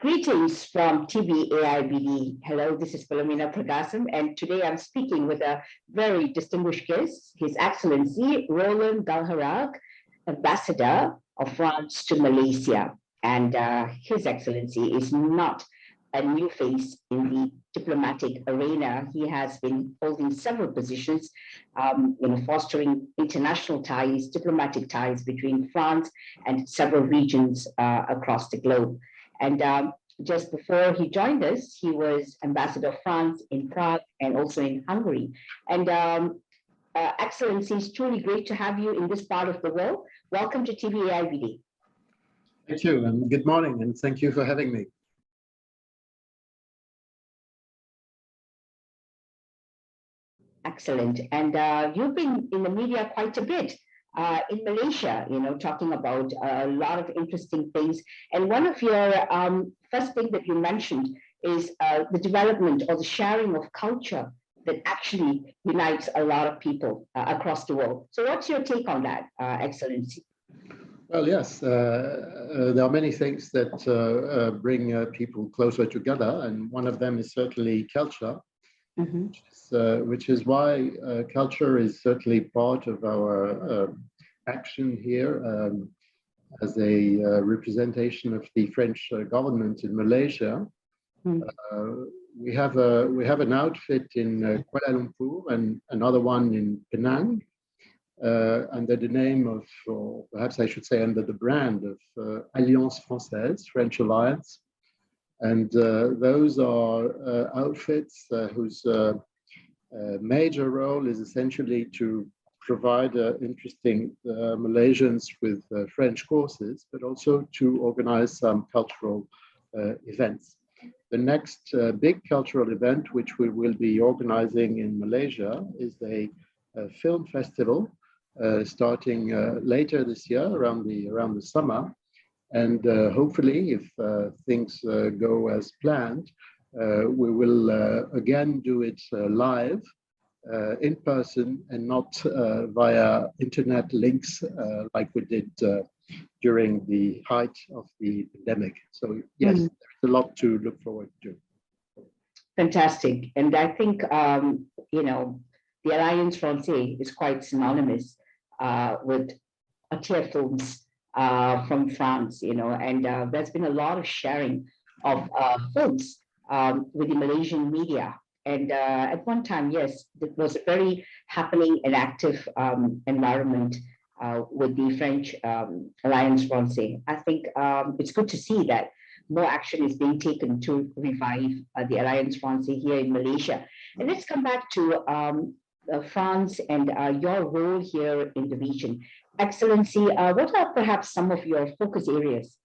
Greetings from TB AIBD. Hello, this is Philomena Pragasam, and today I'm speaking with a very distinguished guest, His Excellency Roland Galharague, Ambassador of France to Malaysia. And His Excellency is not a new face in the diplomatic arena. He has been holding several positions, fostering international ties, diplomatic ties between France and several regions across the globe. And just before he joined us, he was Ambassador of France in Prague and also in Hungary. And Excellency, it's truly great to have you in this part of the world. Welcome to TVAIBD. Thank you, and good morning, and thank you for having me. Excellent. And you've been in the media quite a bit. In Malaysia, talking about a lot of interesting things. And one of your first thing that you mentioned is the development or the sharing of culture that actually unites a lot of people across the world. So what's your take on that, Excellency? Well, yes, there are many things that bring people closer together, and one of them is certainly culture. Mm-hmm. Which is why culture is certainly part of our action here as a representation of the French government in Malaysia. Mm-hmm. We have an outfit in Kuala Lumpur and another one in Penang under the name of, or perhaps I should say under the brand of Alliance Francaise, French Alliance. And those are outfits whose major role is essentially to provide interesting Malaysians with French courses, but also to organize some cultural events. The next big cultural event, which we will be organizing in Malaysia, is a film festival starting later this year, around the summer. And hopefully, if things go as planned, we will again do it live, in person, and not via internet links like we did during the height of the pandemic. So yes, there's a lot to look forward to. Fantastic. And I think, the Alliance Francaise is quite synonymous with H.E films from France, and there's been a lot of sharing of films with the Malaysian media. And at one time, yes, it was a very happening and active environment with the French Alliance Francaise. I think it's good to see that more action is being taken to revive the Alliance Francaise here in Malaysia. And let's come back to France and your role here in the region. Excellency, what are perhaps some of your focus areas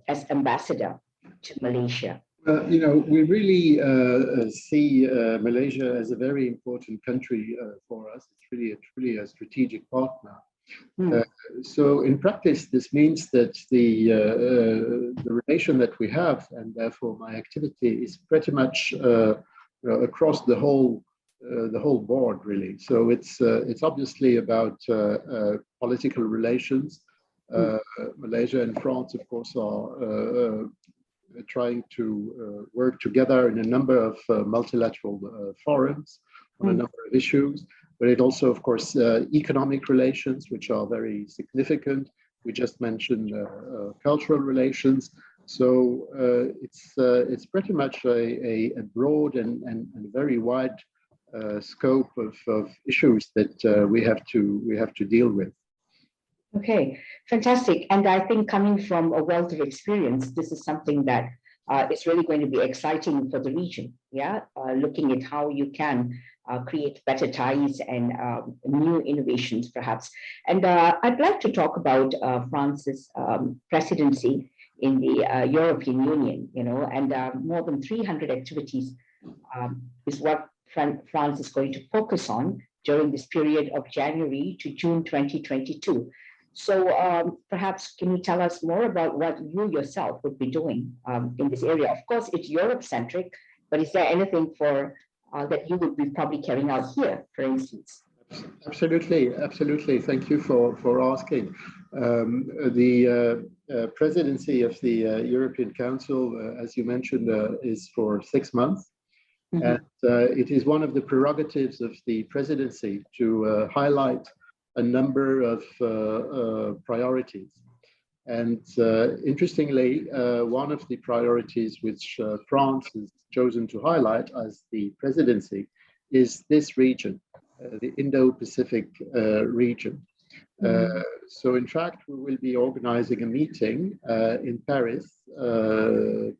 as ambassador to Malaysia? We really see Malaysia as a very important country for us. It's really a strategic partner. So in practice, this means that the relation that we have, and therefore my activity, is pretty much across the whole board, really. So it's obviously about political relations. Malaysia and France, of course, are trying to work together in a number of multilateral forums on a number of issues. But it also, of course, economic relations, which are very significant. We just mentioned cultural relations. So it's pretty much a broad and very wide scope of issues that we have to deal with. Okay, fantastic. And I think coming from a wealth of experience, this is something that is really going to be exciting for the region. Yeah, looking at how you can create better ties and new innovations, perhaps. And I'd like to talk about France's presidency in the European Union. And more than 300 activities is what France is going to focus on during this period of January to June 2022. So perhaps can you tell us more about what you yourself would be doing in this area? Of course, it's Europe-centric, but is there anything that you would be probably carrying out here, for instance? Absolutely. Thank you for asking. The presidency of the European Council, as you mentioned, is for 6 months. And it is one of the prerogatives of the presidency to highlight a number of priorities. And interestingly, one of the priorities which France has chosen to highlight as the presidency is this region, the Indo-Pacific region. So in fact, we will be organizing a meeting in Paris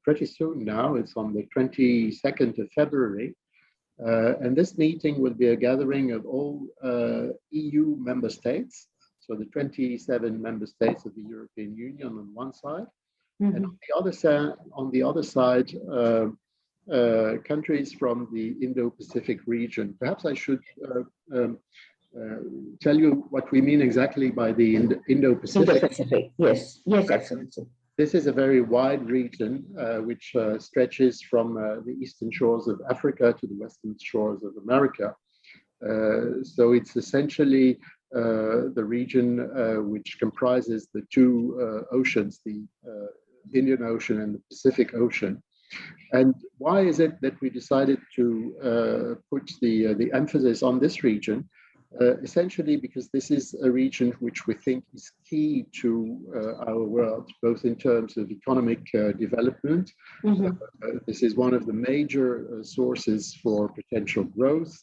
pretty soon now. It's on the 22nd of February. And this meeting will be a gathering of all EU member states. So the 27 member states of the European Union on one side, and on the other side, countries from the Indo-Pacific region. Perhaps I should tell you what we mean exactly by the Indo-Pacific. Indo-Pacific, yes, yes, Excellency. This is a very wide region which stretches from the eastern shores of Africa to the western shores of America. So it's essentially the region which comprises the two oceans, the Indian Ocean and the Pacific Ocean. And why is it that we decided to put the emphasis on this region? Essentially because this is a region which we think is key to our world, both in terms of economic development. This is one of the major sources for potential growth.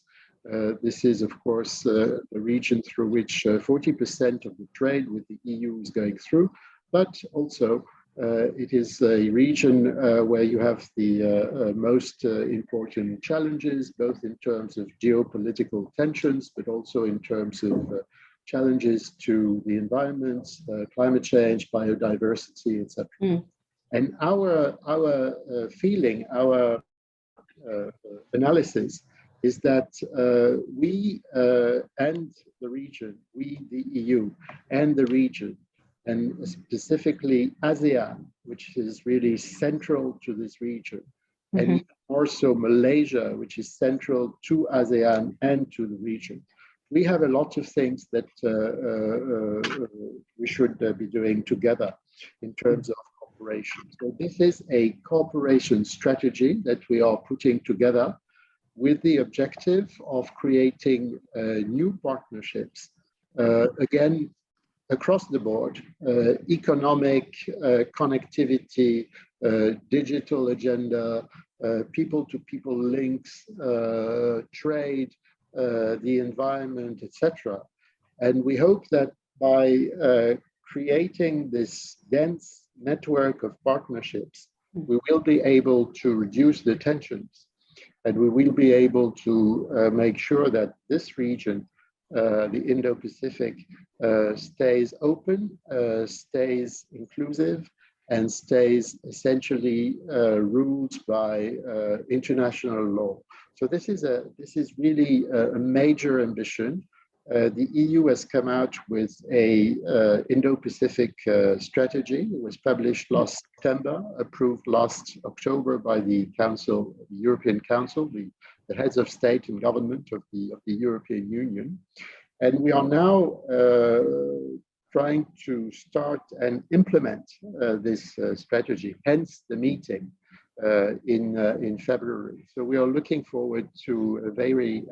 This is, of course, the region through which 40% of the trade with the EU is going through, but also it is a region where you have the most important challenges, both in terms of geopolitical tensions, but also in terms of challenges to the environment, climate change, biodiversity, etc. And our feeling, our analysis is that we and the region, we, the EU, and the region, and specifically ASEAN, which is really central to this region, and even more so Malaysia, which is central to ASEAN and to the region. We have a lot of things that we should be doing together in terms of cooperation. So this is a cooperation strategy that we are putting together with the objective of creating new partnerships, again, across the board, economic, connectivity, digital agenda, people-to-people links, trade, the environment, etc. And we hope that by creating this dense network of partnerships, we will be able to reduce the tensions, and we will be able to make sure that this region, the Indo-Pacific, stays open, stays inclusive, and stays essentially ruled by international law. So this is really a major ambition. The EU has come out with a Indo-Pacific strategy. It was published last September, approved last October by the Council, the European Council, the heads of state and government of the European Union. And we are now trying to start and implement this strategy, hence the meeting in February. So we are looking forward to a very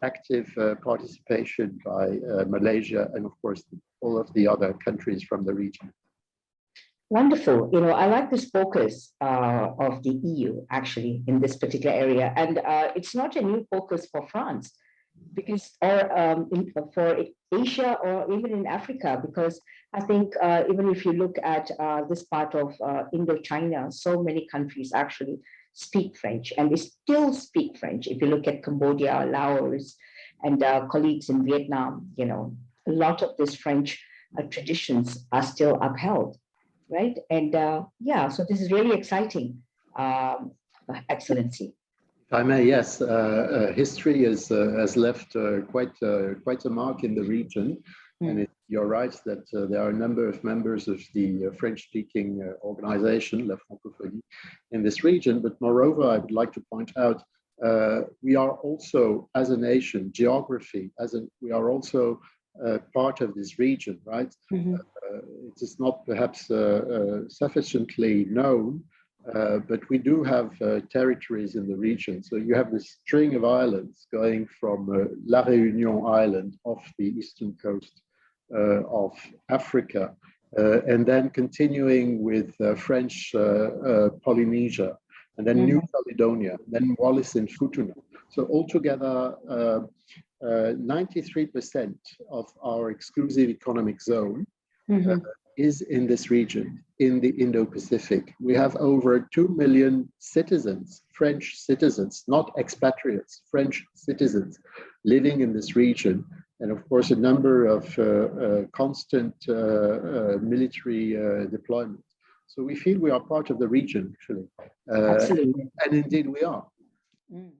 active participation by Malaysia and, of course, all of the other countries from the region. Wonderful. You know, I like this focus of the EU actually in this particular area. And it's not a new focus for France, because for Asia or even in Africa, because I think even if you look at this part of Indochina, so many countries actually speak French, and they still speak French. If you look at Cambodia, Laos, and colleagues in Vietnam, you know, a lot of these French traditions are still upheld, right? And yeah, so this is really exciting, Excellency. If I may, yes, history has left quite a mark in the region, and you're right that there are a number of members of the French-speaking organization, La Francophonie, in this region. But moreover, I would like to point out we are also, as a nation, geography, we are also part of this region, right? it is not perhaps sufficiently known, but we do have territories in the region. So you have this string of islands going from La Réunion Island off the eastern coast of Africa, and then continuing with French Polynesia, and then New Caledonia, then Wallis and Futuna. So altogether, 93% of our exclusive economic zone is in this region, in the Indo-Pacific. We have over 2 million citizens, French citizens, not expatriates, French citizens living in this region. And of course, a number of constant military deployments. So we feel we are part of the region, actually. Absolutely. And indeed we are. Indeed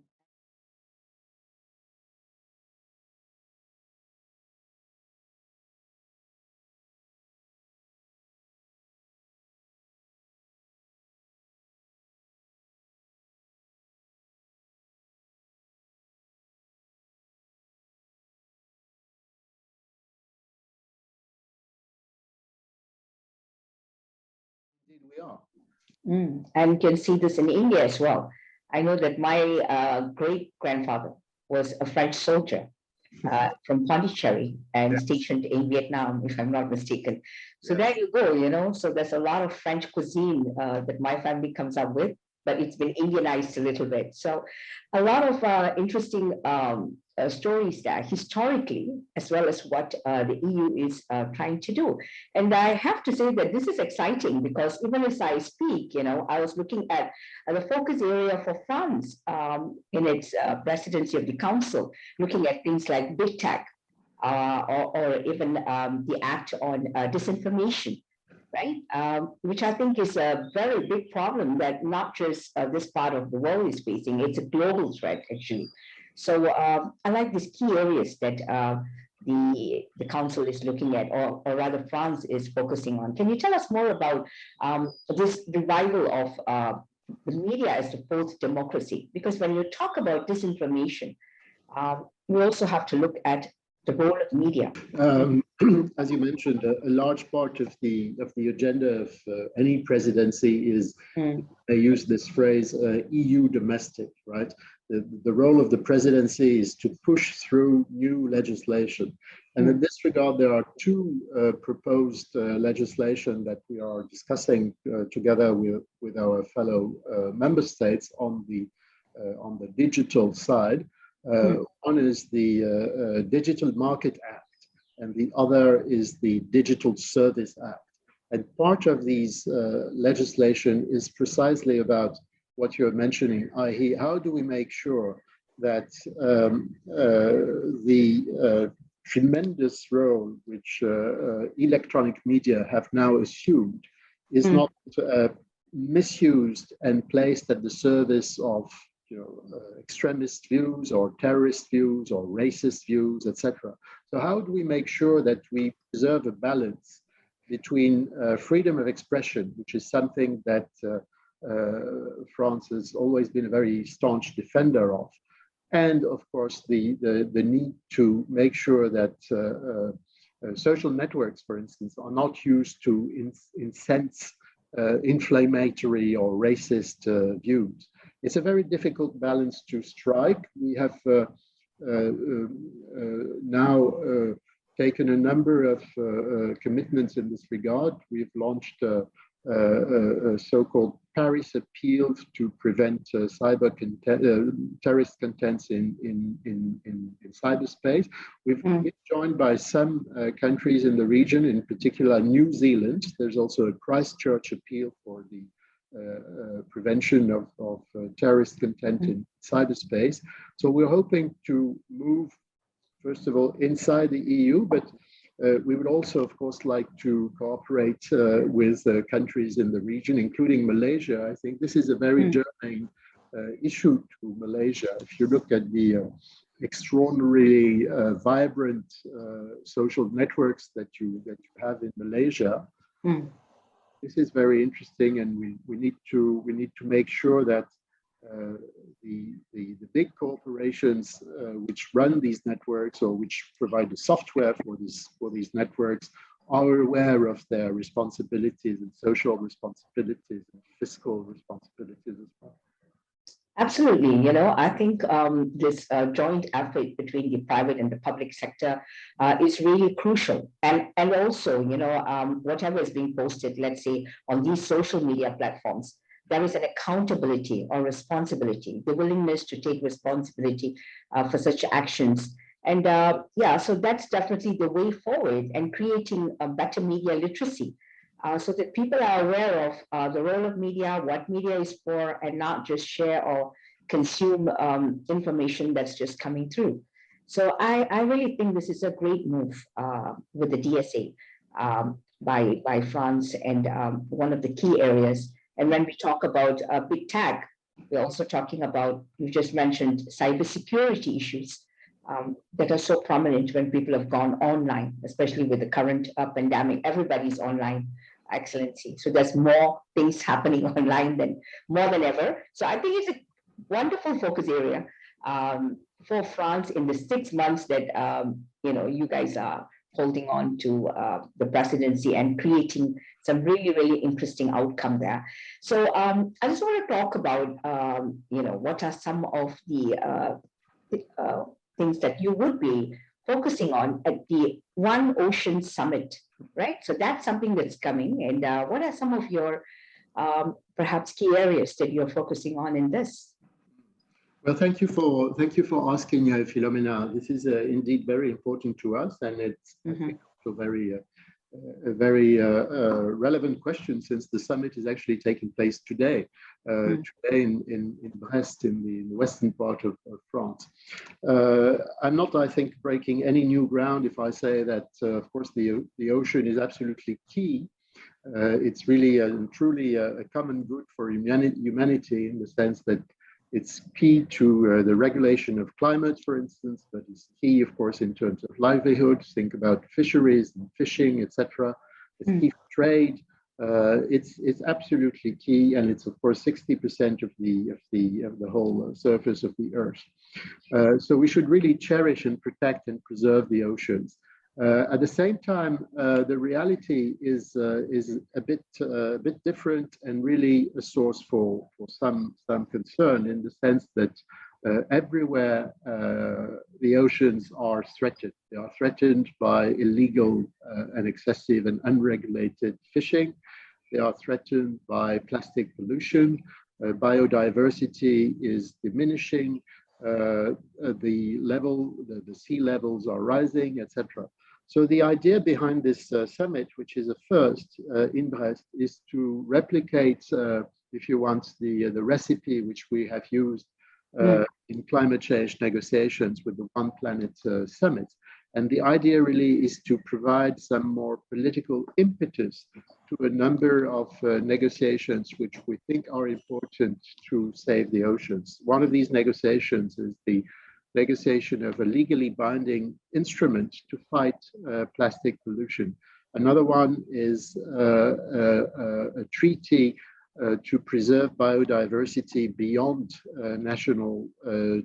we are. And you can see this in India as well. I know that my great-grandfather was a French soldier from Pondicherry and stationed in Vietnam, if I'm not mistaken. So there you go, you know. So there's a lot of French cuisine that my family comes up with, but it's been Indianized a little bit. So a lot of interesting stories there, historically, as well as what the EU is trying to do. And I have to say that this is exciting because even as I speak, you know, I was looking at the focus area for France in its presidency of the council, looking at things like big tech or even the act on disinformation, right? Which I think is a very big problem that not just this part of the world is facing, it's a global threat, actually. So I like these key areas that the council is looking at, or rather France is focusing on. Can you tell us more about this revival of the media as the fourth democracy? Because when you talk about disinformation, you also have to look at the role of media. As you mentioned, a large part of the agenda of any presidency is, they use this phrase, EU domestic, right? The role of the presidency is to push through new legislation. And in this regard, there are two proposed legislation that we are discussing together with our fellow member states on the digital side. One is the Digital Market Act, and the other is the Digital Service Act. And part of these legislation is precisely about what you're mentioning, i.e., how do we make sure that the tremendous role which electronic media have now assumed is not misused and placed at the service of extremist views or terrorist views or racist views, etc. So how do we make sure that we preserve a balance between freedom of expression, which is something that France has always been a very staunch defender of, and of course the need to make sure that social networks, for instance, are not used to incense inflammatory or racist views. It's a very difficult balance to strike. We have now taken a number of commitments in this regard. We've launched a so-called Paris appeal to prevent terrorist contents in cyberspace. We've been joined by some countries in the region, in particular New Zealand. There's also a Christchurch appeal for the prevention of terrorist content in cyberspace. So we're hoping to move, first of all, inside the EU, but we would also, of course, like to cooperate with countries in the region, including Malaysia. I think this is a very germane issue to Malaysia. If you look at the extraordinarily vibrant social networks that you have in Malaysia, this is very interesting, and we need to make sure that the big corporations which run these networks or which provide the software for these networks are aware of their responsibilities and social responsibilities and fiscal responsibilities as well. Absolutely. I think this joint effort between the private and the public sector is really crucial. And also, whatever is being posted, let's say, on these social media platforms, there is an accountability or responsibility, the willingness to take responsibility for such actions. And so that's definitely the way forward, and creating a better media literacy. So that people are aware of the role of media, what media is for, and not just share or consume information that's just coming through. So I really think this is a great move with the DSA by France, and one of the key areas. And when we talk about big tech, we're also talking about, you just mentioned, cybersecurity issues that are so prominent when people have gone online, especially with the current pandemic. Everybody's online. Excellency. So there's more things happening online more than ever. So I think it's a wonderful focus area for France in the 6 months that you guys are holding on to the presidency and creating some really, really interesting outcome there. So I just want to talk about what are some of the things that you would be focusing on at the One Ocean Summit, right? So that's something that's coming. And what are some of your perhaps key areas that you're focusing on in this? Well, thank you for asking, Philomena. This is indeed very important to us, and it's also a very relevant question, since the summit is actually taking place today, today in Brest, in the western part of France. I'm not, I think, breaking any new ground if I say that, of course, the ocean is absolutely key. It's really truly a common good for humanity, in the sense that it's key to the regulation of climate, for instance, but it's key, of course, in terms of livelihoods. Think about fisheries and fishing, etc. It's key for trade. It's absolutely key, and it's, of course, 60% of the whole surface of the Earth. So we should really cherish and protect and preserve the oceans. At the same time, the reality is a bit different, and really a source for some concern, in the sense that everywhere the oceans are threatened. They are threatened by illegal and excessive and unregulated fishing. They are threatened by plastic pollution. Biodiversity is diminishing. The sea levels are rising, etc. So the idea behind this summit, which is a first in Brest, is to replicate, if you want, the recipe which we have used in climate change negotiations with the One Planet Summit. And the idea really is to provide some more political impetus to a number of negotiations which we think are important to save the oceans. One of these negotiations is the negotiation of a legally binding instrument to fight plastic pollution. Another one is a treaty to preserve biodiversity beyond national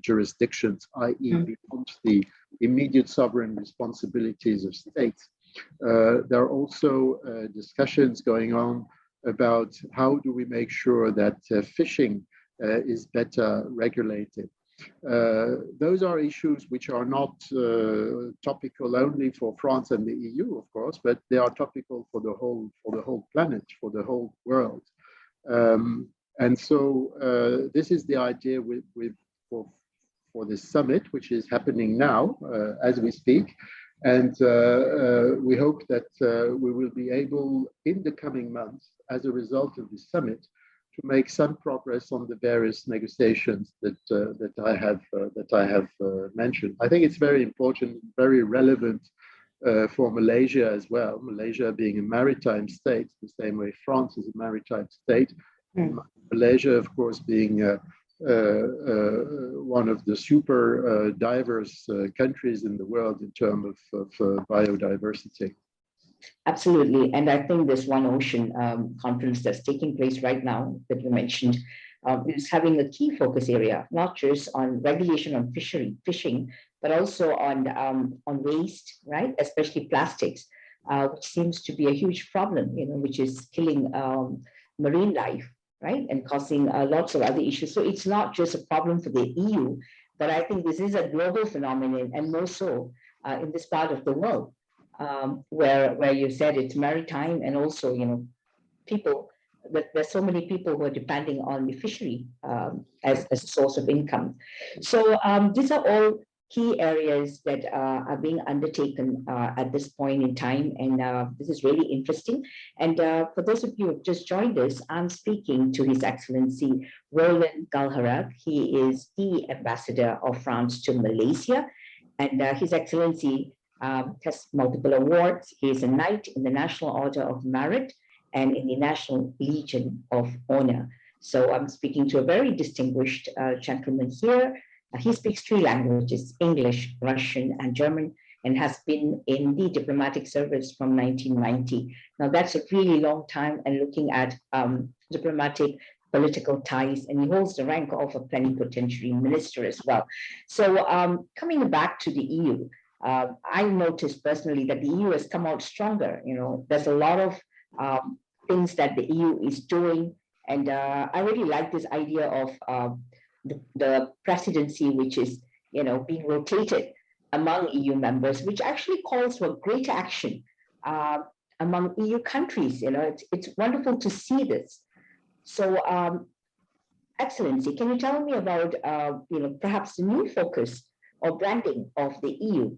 jurisdictions, i.e. beyond the immediate sovereign responsibilities of states. There are also discussions going on about how do we make sure that fishing is better regulated. Those are issues which are not topical only for France and the EU, of course, but they are topical for the whole planet, for the whole world. And so this is the idea for this summit, which is happening now as we speak. And we hope that we will be able, in the coming months, as a result of this summit, to make some progress on the various negotiations that I have mentioned. I think it's very important, very relevant for Malaysia as well. Malaysia being a maritime state, the same way France is a maritime state. Malaysia, of course, being one of the super diverse countries in the world in terms of biodiversity. Absolutely. And I think this One Ocean conference that's taking place right now that you mentioned is having a key focus area, not just on regulation on fishing, but also on waste, right? Especially plastics. which seems to be a huge problem, which is killing marine life, right, and causing lots of other issues. So it's not just a problem for the EU, but I think this is a global phenomenon, and more so in this part of the world, where you said it's maritime, and also, people, that there's so many people who are depending on the fishery as a source of income. So these are all key areas that are being undertaken at this point in time, and this is really interesting. And for those of you who have just joined us, I'm speaking to His Excellency Roland Galharague. He is the Ambassador of France to Malaysia, and His Excellency has multiple awards. He is a Knight in the National Order of Merit and in the National Legion of Honor. So I'm speaking to a very distinguished gentleman here. He speaks 3 languages, English, Russian, and German, and has been in the diplomatic service from 1990. Now, that's a really long time, and looking at diplomatic political ties, and he holds the rank of a plenipotentiary minister as well. So coming back to the EU, I noticed personally that the EU has come out stronger. There's a lot of things that the EU is doing. And I really like this idea of the presidency, which is, being rotated among EU members, which actually calls for greater action among EU countries. It's wonderful to see this. So, Excellency, can you tell me about, perhaps the new focus or branding of the EU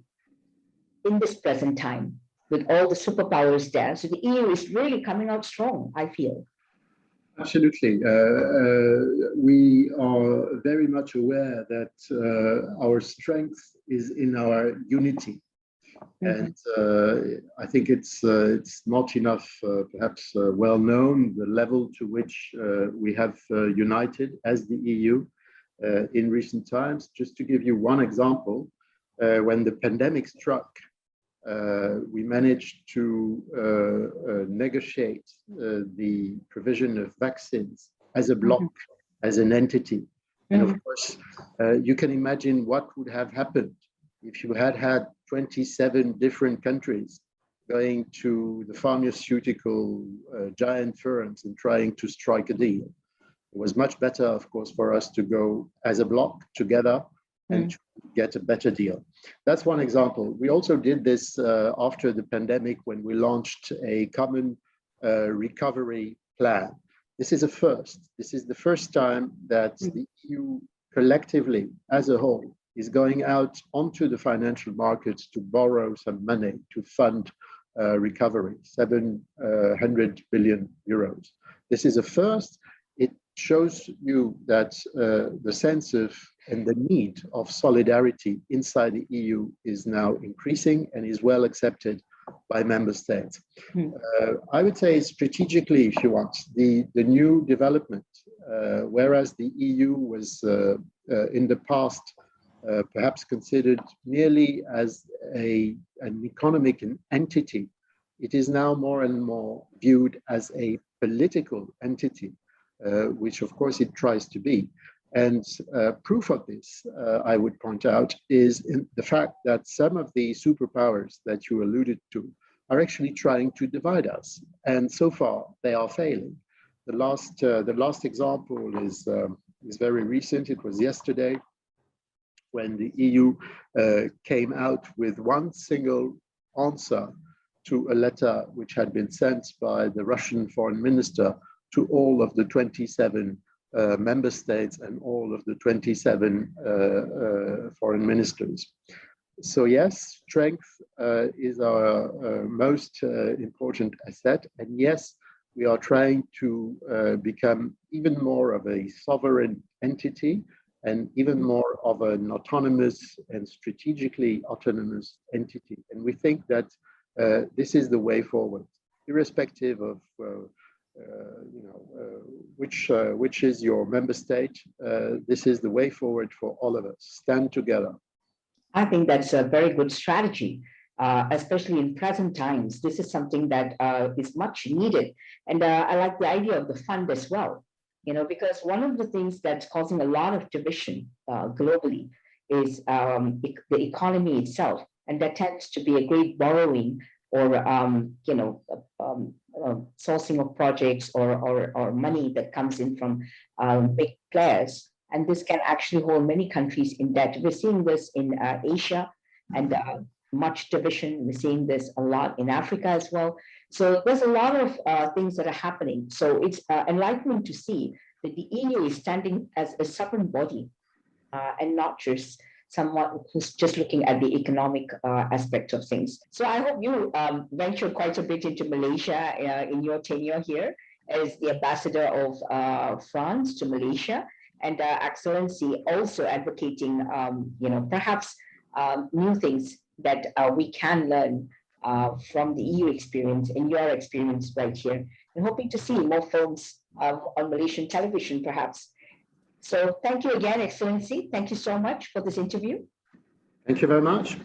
in this present time, with all the superpowers there? So the EU is really coming out strong, I feel. Absolutely. We are very much aware that our strength is in our unity. And I think it's not enough, perhaps well known, the level to which we have united as the EU in recent times. Just to give you one example, when the pandemic struck, we managed to negotiate the provision of vaccines as a bloc, as an entity. And of course, you can imagine what would have happened if you had 27 different countries going to the pharmaceutical giant firms and trying to strike a deal. It was much better, of course, for us to go as a bloc together and to get a better deal. That's one example. We also did this after the pandemic, when we launched a common recovery plan. This is a first. This is the first time that the EU collectively, as a whole, is going out onto the financial markets to borrow some money to fund recovery, 700 billion euros. This is a first. It shows you that the sense of and the need of solidarity inside the EU is now increasing and is well accepted by member states. I would say strategically, if you want, the new development, whereas the EU was in the past perhaps considered merely as an economic entity, it is now more and more viewed as a political entity, which of course it tries to be. And proof of this, I would point out, is in the fact that some of the superpowers that you alluded to are actually trying to divide us. And so far, they are failing. The last example is very recent. It was yesterday when the EU came out with one single answer to a letter which had been sent by the Russian foreign minister to all of the 27 member states and all of the 27 foreign ministers. So yes, strength is our most important asset. And yes, we are trying to become even more of a sovereign entity and even more of an autonomous and strategically autonomous entity. And we think that this is the way forward, irrespective of which is your member state. This is the way forward for all of us. Stand together. I think that's a very good strategy, especially in present times. This is something that is much needed. And I like the idea of the fund as well, because one of the things that's causing a lot of division globally is the economy itself. And that tends to be a great borrowing or sourcing of projects or money that comes in from big players. And this can actually hold many countries in debt. We're seeing this in Asia and much division. We're seeing this a lot in Africa as well. So there's a lot of things that are happening. So it's enlightening to see that the EU is standing as a sovereign body and not just someone who's just looking at the economic aspect of things. So I hope you ventured quite a bit into Malaysia in your tenure here as the ambassador of France to Malaysia, and Excellency also advocating, perhaps new things that we can learn from the EU experience and your experience right here, and hoping to see more films on Malaysian television, perhaps. So thank you again, Excellency. Thank you so much for this interview. Thank you very much.